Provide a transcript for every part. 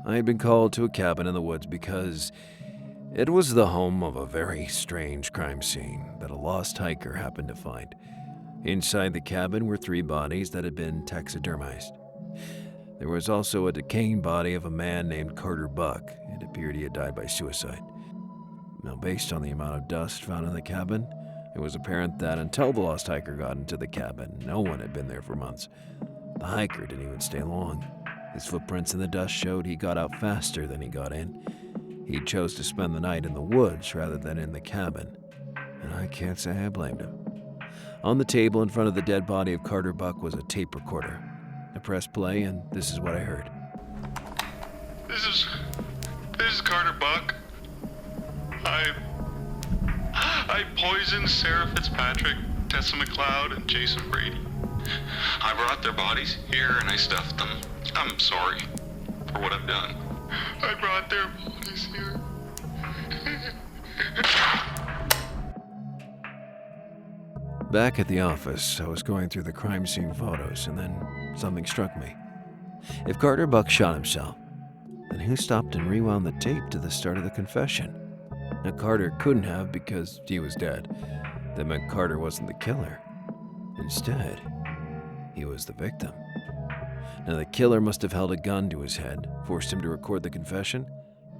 I had been called to a cabin in the woods because it was the home of a very strange crime scene that a lost hiker happened to find. Inside the cabin were 3 bodies that had been taxidermized. There was also a decaying body of a man named Carter Buck. It appeared he had died by suicide. Now, based on the amount of dust found in the cabin, it was apparent that until the lost hiker got into the cabin, no one had been there for months. The hiker didn't even stay long. His footprints in the dust showed he got out faster than he got in. He chose to spend the night in the woods rather than in the cabin, and I can't say I blamed him. On the table in front of the dead body of Carter Buck was a tape recorder. I pressed play, and this is what I heard. This is Carter Buck. I poisoned Sarah Fitzpatrick, Tessa McLeod, and Jason Brady. I brought their bodies here and I stuffed them. I'm sorry for what I've done. I brought their bodies here. Back at the office, I was going through the crime scene photos, and then something struck me. If Carter Buck shot himself, then who stopped and rewound the tape to the start of the confession? Now, Carter couldn't have because he was dead. That meant Carter wasn't the killer. Instead, he was the victim. Now, the killer must have held a gun to his head, forced him to record the confession,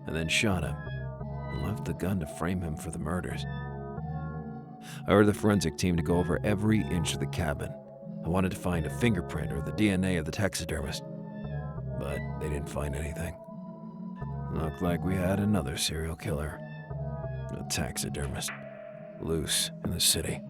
and then shot him, and left the gun to frame him for the murders. I ordered the forensic team to go over every inch of the cabin. I wanted to find a fingerprint or the DNA of the taxidermist, but they didn't find anything. Looked like we had another serial killer, a taxidermist, loose in the city.